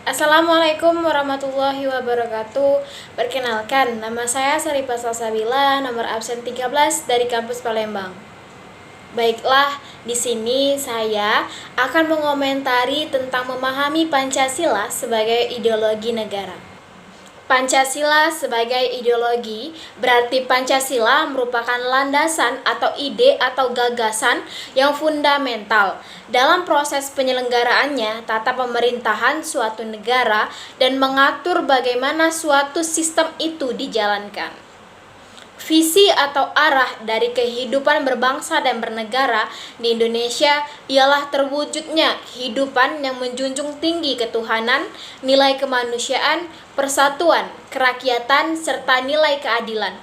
Assalamualaikum warahmatullahi wabarakatuh. Perkenalkan, nama saya Saripah Salsabila, nomor absen 13 dari kampus Palembang. Baiklah, di sini saya akan mengomentari tentang memahami Pancasila sebagai ideologi negara. Pancasila sebagai ideologi berarti Pancasila merupakan landasan atau ide atau gagasan yang fundamental dalam proses penyelenggaraannya tata pemerintahan suatu negara dan mengatur bagaimana suatu sistem itu dijalankan. Visi atau arah dari kehidupan berbangsa dan bernegara di Indonesia ialah terwujudnya kehidupan yang menjunjung tinggi ketuhanan, nilai kemanusiaan, persatuan, kerakyatan, serta nilai keadilan.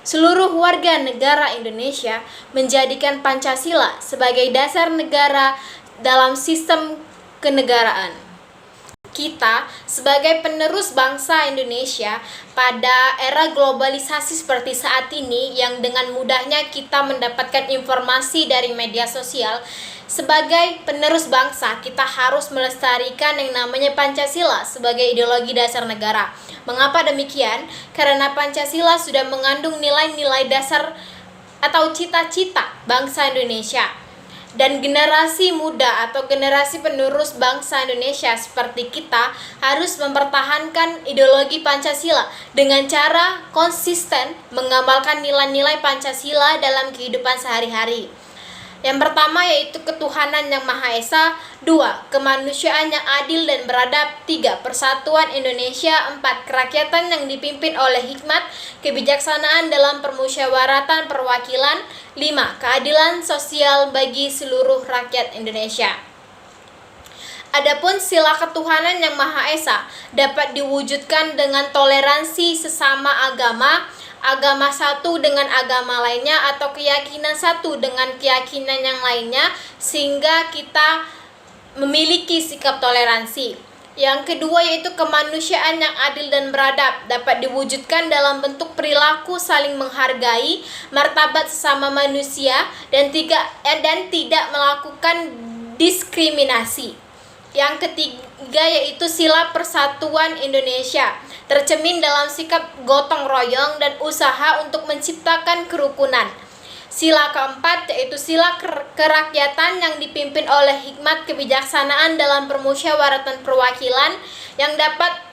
Seluruh warga negara Indonesia menjadikan Pancasila sebagai dasar negara dalam sistem kenegaraan. Kita sebagai penerus bangsa Indonesia pada era globalisasi seperti saat ini yang dengan mudahnya kita mendapatkan informasi dari media sosial, sebagai penerus bangsa kita harus melestarikan yang namanya Pancasila sebagai ideologi dasar negara. Mengapa demikian? Karena Pancasila sudah mengandung nilai-nilai dasar atau cita-cita bangsa Indonesia. Dan generasi muda atau generasi penerus bangsa Indonesia seperti kita harus mempertahankan ideologi Pancasila dengan cara konsisten mengamalkan nilai-nilai Pancasila dalam kehidupan sehari-hari. Yang pertama yaitu ketuhanan yang Maha Esa, 2. Kemanusiaan yang adil dan beradab, 3. Persatuan Indonesia, 4. Kerakyatan yang dipimpin oleh hikmat, kebijaksanaan dalam permusyawaratan perwakilan, 5. Keadilan sosial bagi seluruh rakyat Indonesia. Adapun sila ketuhanan yang Maha Esa dapat diwujudkan dengan toleransi sesama agama satu dengan agama lainnya atau keyakinan satu dengan keyakinan yang lainnya sehingga kita memiliki sikap toleransi. Yang kedua yaitu kemanusiaan yang adil dan beradab dapat diwujudkan dalam bentuk perilaku saling menghargai martabat sesama manusia dan tidak melakukan diskriminasi. Yang ketiga yaitu sila persatuan Indonesia tercermin dalam sikap gotong royong dan usaha untuk menciptakan kerukunan. Sila keempat yaitu sila kerakyatan yang dipimpin oleh hikmat kebijaksanaan dalam permusyawaratan perwakilan yang dapat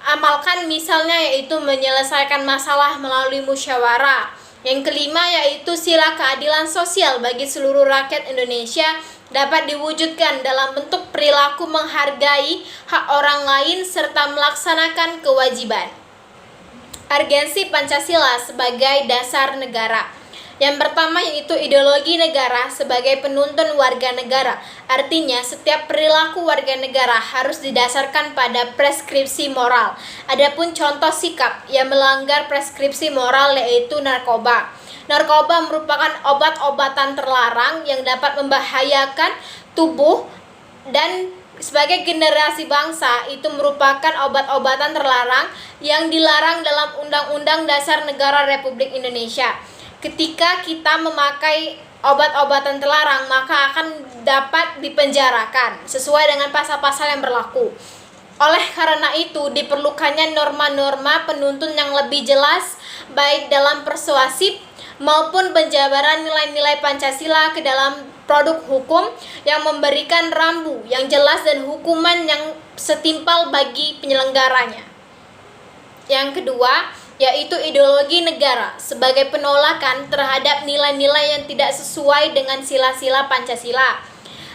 amalkan misalnya yaitu menyelesaikan masalah melalui musyawarah. Yang kelima yaitu sila keadilan sosial bagi seluruh rakyat Indonesia dapat diwujudkan dalam bentuk perilaku menghargai hak orang lain serta melaksanakan kewajiban. Urgensi Pancasila sebagai dasar negara. Yang pertama yaitu ideologi negara sebagai penuntun warga negara. Artinya setiap perilaku warga negara harus didasarkan pada preskripsi moral. Adapun contoh sikap yang melanggar preskripsi moral yaitu narkoba. Narkoba merupakan obat-obatan terlarang yang dapat membahayakan tubuh dan sebagai generasi bangsa itu merupakan obat-obatan terlarang yang dilarang dalam Undang-Undang Dasar Negara Republik Indonesia. Ketika kita memakai obat-obatan terlarang maka akan dapat dipenjarakan sesuai dengan pasal-pasal yang berlaku. Oleh karena itu diperlukannya norma-norma penuntun yang lebih jelas baik dalam persuasif maupun penjabaran nilai-nilai Pancasila ke dalam produk hukum yang memberikan rambu yang jelas dan hukuman yang setimpal bagi penyelenggaranya. Yang kedua yaitu ideologi negara sebagai penolakan terhadap nilai-nilai yang tidak sesuai dengan sila-sila Pancasila.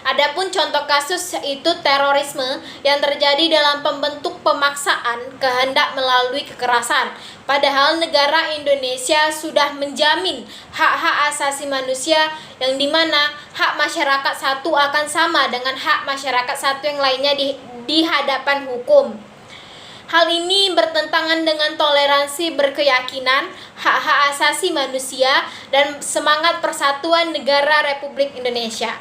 Adapun contoh kasus yaitu terorisme yang terjadi dalam pembentuk pemaksaan kehendak melalui kekerasan. Padahal negara Indonesia sudah menjamin hak-hak asasi manusia yang dimana hak masyarakat satu akan sama dengan hak masyarakat satu yang lainnya di hadapan hukum. Hal ini bertentangan dengan toleransi berkeyakinan, hak-hak asasi manusia, dan semangat persatuan negara Republik Indonesia.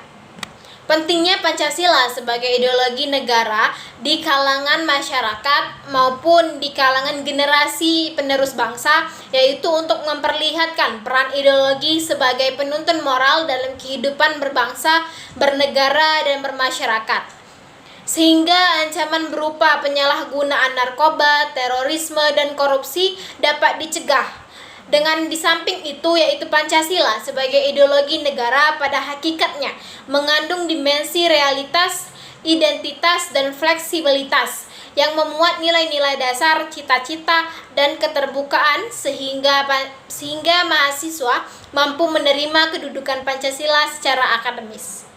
Pentingnya Pancasila sebagai ideologi negara di kalangan masyarakat maupun di kalangan generasi penerus bangsa, yaitu untuk memperlihatkan peran ideologi sebagai penuntun moral dalam kehidupan berbangsa, bernegara, dan bermasyarakat. sehingga ancaman berupa penyalahgunaan narkoba, terorisme, dan korupsi dapat dicegah. Dengan di samping itu, yaitu Pancasila sebagai ideologi negara pada hakikatnya mengandung dimensi realitas, identitas, dan fleksibilitas yang memuat nilai-nilai dasar, cita-cita, dan keterbukaan sehingga mahasiswa mampu menerima kedudukan Pancasila secara akademis.